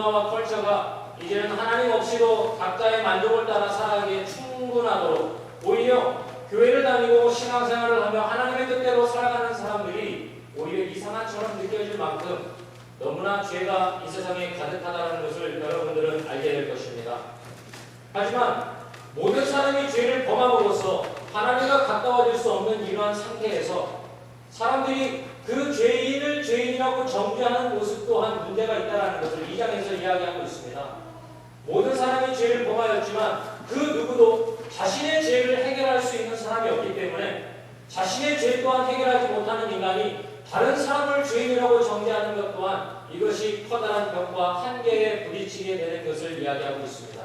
문화와 컬처가 이제는 하나님 없이도 각자의 만족을 따라 살아가기에 충분하도록 오히려 교회를 다니고 신앙생활을 하며 하나님의 뜻대로 살아가는 사람들이 오히려 이상한처럼 느껴질 만큼 너무나 죄가 이 세상에 가득하다는 것을 여러분들은 알게 될 것입니다. 하지만 모든 사람이 죄를 범함으로써 하나님과 가까워질 수 없는 이러한 상태에서 사람들이 그 죄인을 죄인이라고 정죄하는 모습 또한 문제가 있다는 것을 2장에서 이야기하고 있습니다. 모든 사람이 죄를 범하였지만 그 누구도 자신의 죄를 해결할 수 있는 사람이 없기 때문에 자신의 죄 또한 해결하지 못하는 인간이 다른 사람을 죄인이라고 정죄하는 것 또한 이것이 커다란 벽과 한계에 부딪히게 되는 것을 이야기하고 있습니다.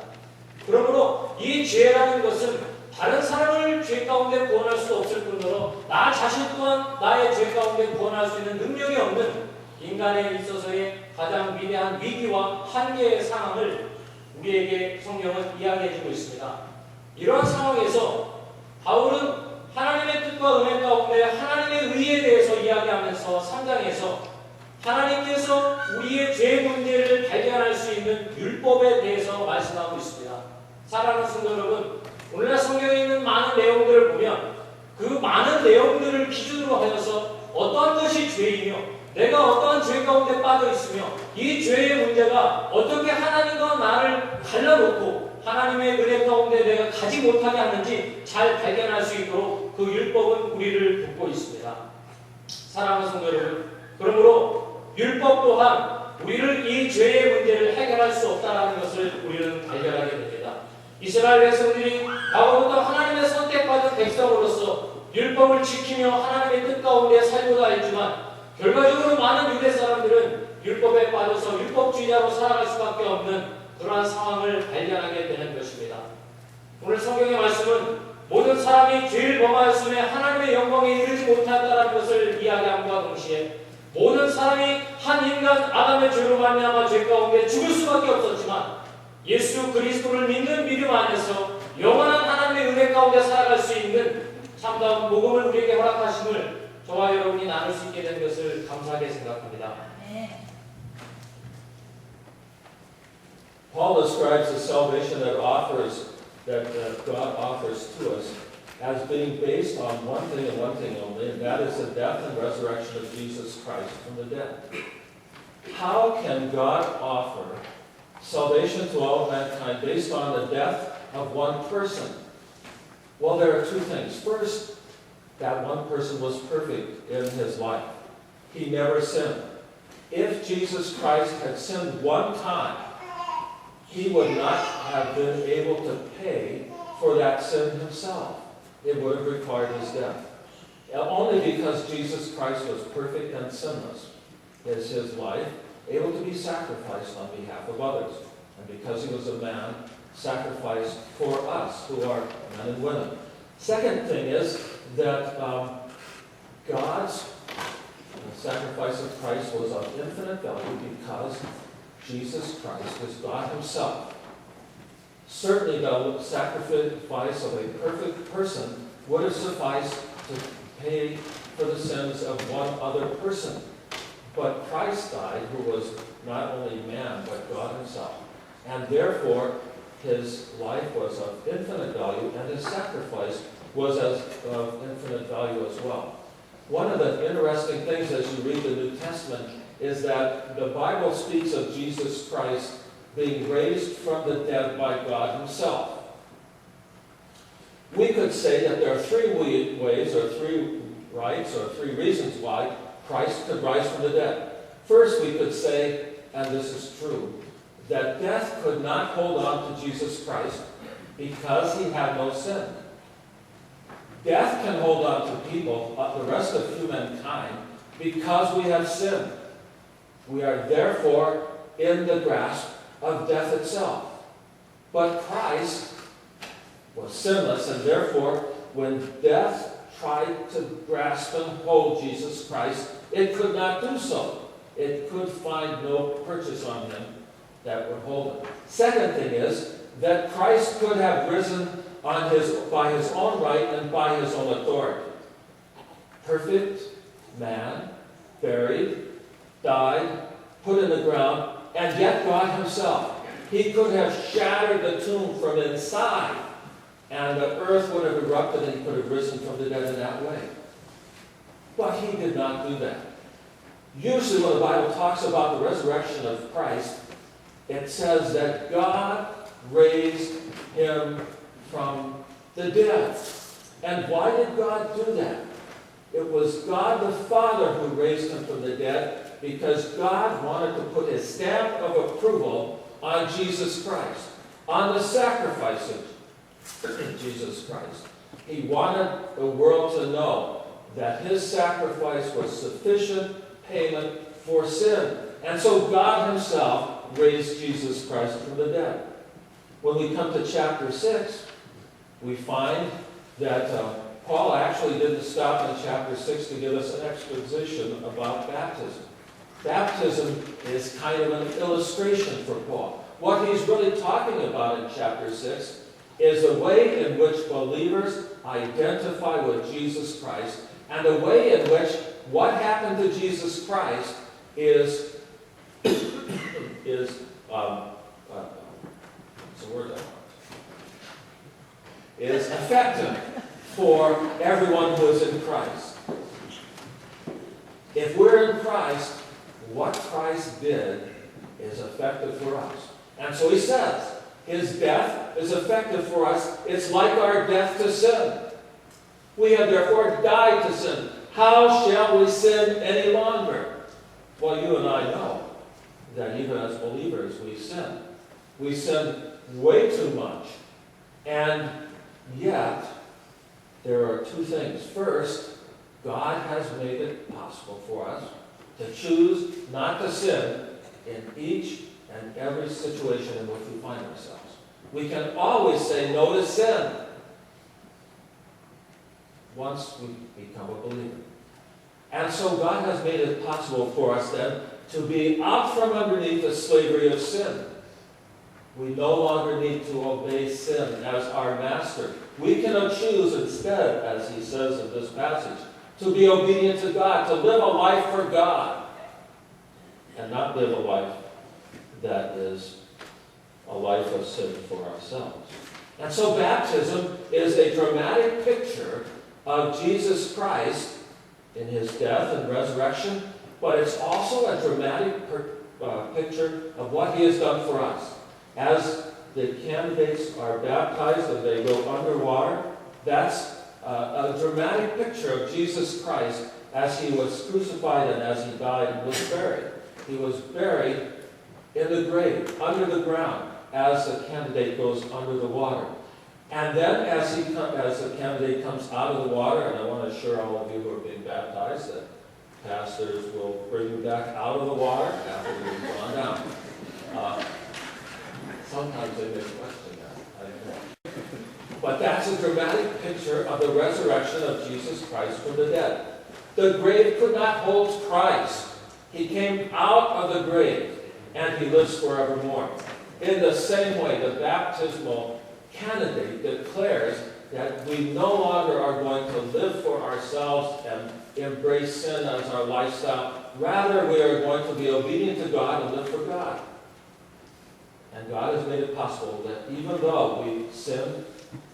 그러므로 이 죄라는 것은 다른 사람을 죄 가운데 구원할 수 없을 뿐더러 나 자신 또한 나의 죄 가운데 구원할 수 있는 능력이 없는 인간에 있어서의 가장 위대한 위기와 한계의 상황을 우리에게 성경은 이야기해주고 있습니다. 이러한 상황에서 바울은 하나님의 뜻과 은혜 가운데 하나님의 의에 대해서 이야기하면서 3장에서 하나님께서 우리의 죄 문제를 발견할 수 있는 율법에 대해서 말씀하고 있습니다. 사랑하는 성도 여러분, 오늘날 성경에 있는 많은 내용들을 보면 그 많은 내용들을 기준으로 하여서 어떠한 것이 죄이며 내가 어떠한 죄 가운데 빠져 있으며 이 죄의 문제가 어떻게 하나님과 나를 갈라놓고 하나님의 은혜 가운데 내가 가지 못하게 하는지 잘 발견할 수 있도록 그 율법은 우리를 돕고 있습니다. 사랑하는 성도 여러분, 그러므로 율법 또한 우리를 이 죄의 문제를 해결할 수 없다는 것을 우리는 발견하게 됩니다. 이스라엘 백성들이 과거부터 하나님의 선택받은 백성으로서 율법을 지키며 하나님의 뜻 가운데 살고자 했지만 결과적으로 많은 유대 사람들은 율법에 빠져서 율법주의자로 살아갈 수밖에 없는 그러한 상황을 발견하게 되는 것입니다. 오늘 성경의 말씀은 모든 사람이 죄를 범하였음에 하나님의 영광에 이르지 못한다는 것을 이야기함과 동시에 모든 사람이 한 인간 아담의 죄로 말미암아 죄 가운데 죽을 수밖에 없었지만 예수 그리스도를 믿는 믿음 안에서 영원한 하나님의 은혜 가운데 살아갈 수 있는 참다운 복음을 우리에게 허락하심을 저와 여러분이 나눌 수 있게 된 것을 감사하게 생각합니다. Paul describes the salvation that God offers to us as being based on one thing and one thing only, and that is the death and resurrection of Jesus Christ from the dead. How can God offer salvation to all mankind based on the death of one person? Well, there are two things. First, that one person was perfect in his life. He never sinned. If Jesus Christ had sinned one time, he would not have been able to pay for that sin himself. It would have required his death. Only because Jesus Christ was perfect and sinless is his life able to be sacrificed on behalf of others. And because he was a man, sacrificed for us who are men and women. Second thing is that God's sacrifice of Christ was of infinite value because Jesus Christ is God himself. Certainly the sacrifice of a perfect person would have sufficed to pay for the sins of one other person. But Christ died, who was not only man, but God himself. And therefore, his life was of infinite value, and his sacrifice was of infinite value as well. One of the interesting things as you read the New Testament is that the Bible speaks of Jesus Christ being raised from the dead by God himself. We could say that there are three ways, or three rights, or three reasons why Christ could rise from the dead. First, we could say, and this is true, that death could not hold on to Jesus Christ because he had no sin. Death can hold on to people, the rest of humankind, because we have sinned. We are therefore in the grasp of death itself. But Christ was sinless, and therefore, when death tried to grasp and hold Jesus Christ, it could not do so. It could find no purchase on him that would hold him. Second thing is that Christ could have risen by his own right and by his own authority. Perfect man, buried, died, put in the ground, And yet God himself, he could have shattered the tomb from inside, and the earth would have erupted and he could have risen from the dead in that way. But he did not do that. Usually when the Bible talks about the resurrection of Christ, it says that God raised him from the dead. And why did God do that? It was God the Father who raised him from the dead, because God wanted to put his stamp of approval on Jesus Christ, on the sacrifice of Jesus Christ. He wanted the world to know that his sacrifice was sufficient payment for sin. And so God himself raised Jesus Christ from the dead. When we come to chapter 6, we find that Paul actually didn't stop in chapter 6 to give us an exposition about baptism. Baptism is kind of an illustration for Paul. What he's really talking about in chapter 6 is a way in which believers identify with Jesus Christ, and a way in which what happened to Jesus Christ is effective for everyone who is in Christ. If we're in Christ, what Christ did is effective for us. And so he says, his death is effective for us. It's like our death to sin. We have therefore died to sin. How shall we sin any longer? Well, you and I know that even as believers we sin. We sin way too much. And yet, there are two things. First, God has made it possible for us to choose not to sin in each and every situation in which we find ourselves. We can always say no to sin once we become a believer. And so God has made it possible for us then to be out from underneath the slavery of sin. We no longer need to obey sin as our master. We can choose instead, as he says in this passage, to be obedient to God, to live a life for God, and not live a life that is a life of sin for ourselves. And so baptism is a dramatic picture of Jesus Christ in his death and resurrection, but it's also a dramatic picture of what he has done for us. As the candidates are baptized and they go underwater, that's a dramatic picture of Jesus Christ as he was crucified and as he died and was buried. He was buried in the grave, under the ground, as the candidate goes under the water. And then as the candidate comes out of the water, and I want to assure all of you who are being baptized that pastors will bring you back out of the water after you've gone down. Sometimes they may question that. I don't know. But that's a dramatic picture of the resurrection of Jesus Christ from the dead. The grave could not hold Christ. He came out of the grave, and he lives forevermore. In the same way, the baptismal candidate declares that we no longer are going to live for ourselves and embrace sin as our lifestyle. Rather, we are going to be obedient to God and live for God. And God has made it possible that even though we sin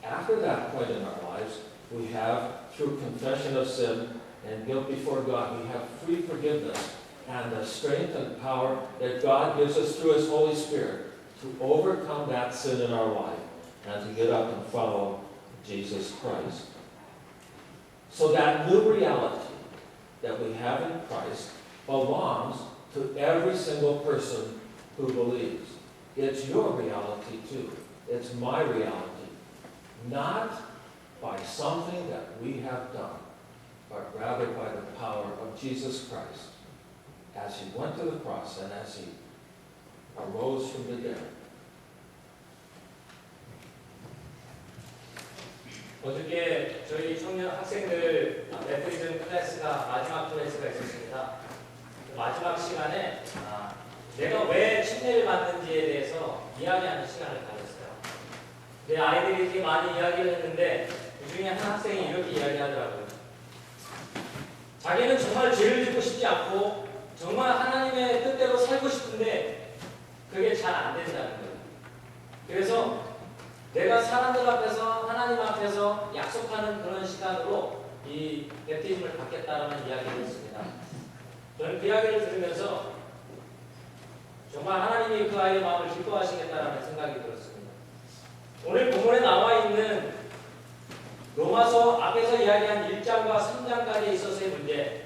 after that point in our lives, we have, through confession of sin and guilt before God, we have free forgiveness and the strength and power that God gives us through his Holy Spirit to overcome that sin in our life and to get up and follow Jesus Christ. So that new reality that we have in Christ belongs to every single person who believes. It's your reality too. It's my reality. Not by something that we have done, but rather by the power of Jesus Christ as he went to the cross and as he arose from the dead. 어저께 저희 청년 학생들 메시즘 클래스가 마지막 클래스가 있었습니다. 그 마지막 시간에 내가 왜 침례를 받는지에 대해서 이야기하는 시간을 가졌어요. 내 아이들이 되게 많이 이야기를 했는데 그 중에 한 학생이 이렇게 이야기하더라고요. 자기는 정말 죄를 짓고 싶지 않고 정말 하나님의 뜻대로 살고 싶은데 그게 잘 안 된다는 거예요. 그래서 내가 사람들 앞에서 하나님 앞에서 약속하는 그런 시간으로 이 베프티즘을 받겠다라는 이야기를 했습니다. 저는 그 이야기를 들으면서 정말 하나님이 그 아이의 마음을 기뻐하시겠다라는 생각이 들었습니다. 오늘 본문에 나와 있는 로마서 앞에서 이야기한 1장과 3장까지 있어서의 문제,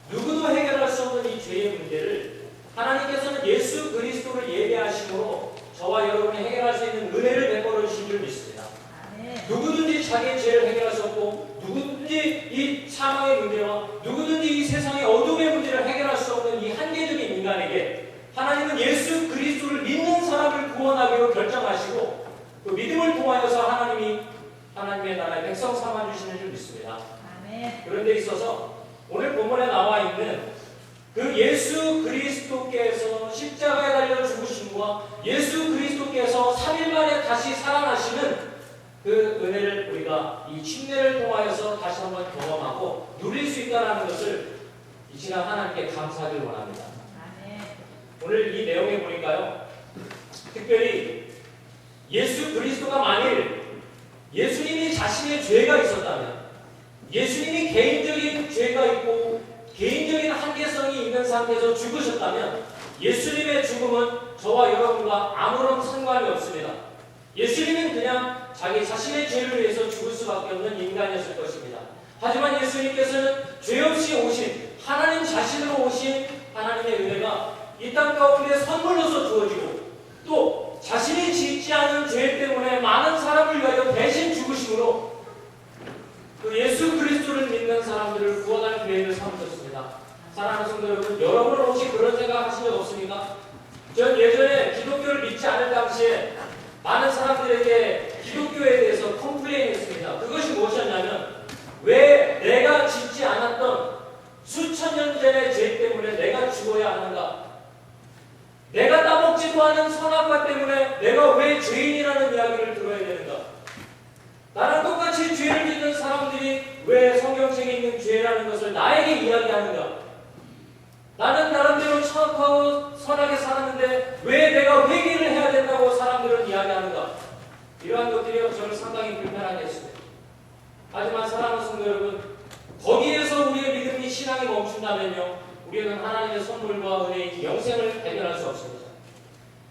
누구도 해결할 수 없는 이 죄의 문제를 하나님께서는 예수 그리스도를 예배하심으로 저와 여러분이 해결할 수 있는 은혜를 베풀어 주신 줄 믿습니다. 누구든지 자기의 죄를 해결할 수 없고, 누구든지 이 사망의 문제와 누구든지 이 세상의 어둠의 문제를 해결할 수 없는 이 한계적인 인간에게 하나님은 예수 그리스도를 믿는 사람을 구원하기로 결정하시고, 그 믿음을 통하여서 하나님의 나라의 백성 삼아주시는 줄 믿습니다. 그런 데 있어서 오늘 본문에 나와 있는 그 예수 그리스도께서 십자가에 달려 죽으심과 예수 그리스도께서 3일 만에 다시 살아나시는 그 은혜를 우리가 이 침례를 통하여서 다시 한번 경험하고 누릴 수 있다는 것을 이 시간 하나님께 감사하길 원합니다. 오늘 이 내용에 보니까요, 특별히 예수 그리스도가 만일 예수님이 자신의 죄가 있었다면, 예수님이 개인적인 죄가 있고 개인적인 한계성이 있는 상태에서 죽으셨다면 예수님의 죽음은 저와 여러분과 아무런 상관이 없습니다. 예수님은 그냥 자기 자신의 죄를 위해서 죽을 수밖에 없는 인간이었을 것입니다. 하지만 예수님께서는 죄 없이 오신, 하나님 자신으로 오신 하나님의 은혜가 이 땅 가운데 선물로서 주어지고, 또 자신이 짓지 않은 죄 때문에 많은 사람을 위하여 대신 죽으심으로 그 예수 그리스도를 믿는 사람들을 구원할 계획을 삼으셨습니다. 사랑하는 성도 여러분, 여러분은 혹시 그런 생각 하신 적 없습니까? 전 예전에 기독교를 믿지 않을 당시에 많은 사람들에게 기독교에 대해서 컴플레인했습니다. 그것이 무엇이었냐면, 왜 내가 짓지 않았던 수천 년 전의 죄 때문에 내가 죽어야 하는가? 내가 따먹지도 않은 선악과 때문에 내가 왜 죄인이라는 이야기를 들어야 되는가? 나랑 똑같이 죄를 짓는 사람들이 왜 성경책에 있는 죄라는 것을 나에게 이야기하는가? 나는 나름대로 착하고 선하게 살았는데 왜 내가 회개를 해야 된다고 사람들은 이야기하는가? 이러한 것들이 저를 상당히 불편하게 했습니다. 하지만 사랑하는 성도 여러분, 거기에서 우리의 믿음이 신앙이 멈춘다면요, 우리는 하나님의 선물과 은혜인 영생을 해결할 수 없습니다.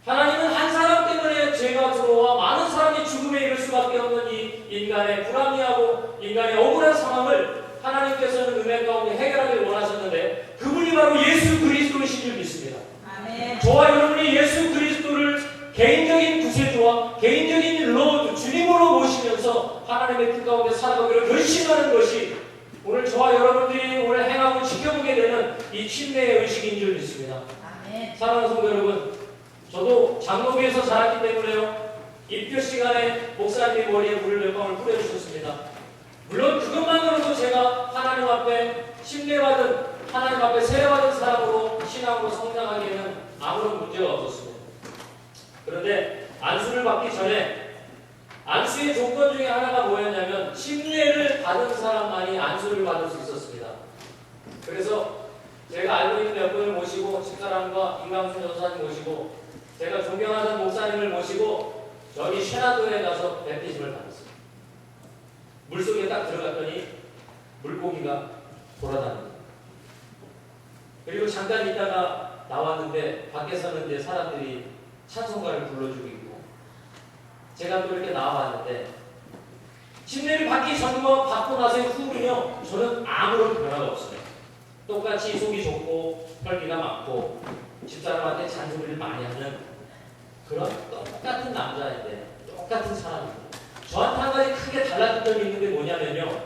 하나님은 한 사람 때문에 죄가 들어와 많은 사람이 죽음에 이를 수밖에 없는 이 인간의 불합리하고 인간의 억울한 상황을 하나님께서는 은혜 가운데 해결하기를 원하셨는데, 그분이 바로 예수 그리스도이신 줄 믿습니다. 아멘. 저와 여러분이 예수 그리스도를 개인적인 구세주와 개인적인 로드 주님으로 모시면서 하나님의 뜻 가운데 살아가기를 결심하는 것이 오늘 저와 여러분들이 오늘 행하고 지켜보게 되는 이 침례의 의식인 줄 믿습니다. 아멘. 사랑하는 성도 여러분, 저도 장로교에서 자랐기 때문에요, 입교 시간에 목사님이 머리에 물을 몇 방울 뿌려주셨습니다. 물론 그것만으로도 제가 하나님 앞에 침례받은, 하나님 앞에 세례받은 사람으로 신앙으로 성장하기에는 아무런 문제가 없었습니다. 그런데 안수를 받기 전에 안수의 조건 중에 하나가 뭐였냐면, 침례를 받은 사람만이 안수를 받을 수 있었습니다. 그래서 제가 알고 있는 몇 분을 모시고, 집사람과 임강순 전사님 모시고, 제가 존경하는 목사님을 모시고 저기 쉐나도에 가서 베프티즘을 받았습니다. 물속에 딱 들어갔더니 물고기가 돌아다닙니다. 그리고 잠깐 있다가 나왔는데 밖에서는 이제 사람들이 찬송가를 불러주고 있고, 제가 또 이렇게 나와봤는데 침례를 받기 전과 받고 나서의 후는요, 저는 아무런 변화가 없어요. 똑같이 속이 좁고 혈기가 많고 집사람한테 잔소리를 많이 하는 그런 똑같은 남자인데, 똑같은 사람입니다. 저한테 한 가지 크게 달랐던 점이 있는데 뭐냐면요,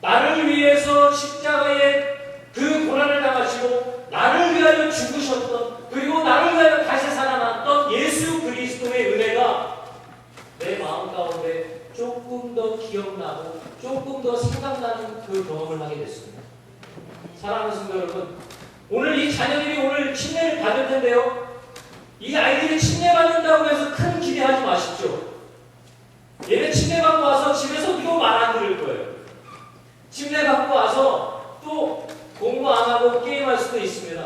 나를 위해서 십자가에 그 고난을 당하시고 나를 위하여 죽으셨던, 그리고 나를 위하여 다시 살아났던 예수 그리스도의 은혜가 내 마음 가운데 조금 더 기억나고 조금 더 생각나는 그 경험을 하게 됐습니다. 사랑하는 성도 여러분, 오늘 이 자녀들이 오늘 침례를 받을 텐데요, 이 아이들이 침례 받는다고 해서 큰 기대하지 마십시오. 얘네 침례 받고 와서 집에서 또 말 안 들을 거예요. 침례 받고 와서 또 공부 안 하고 게임할 수도 있습니다.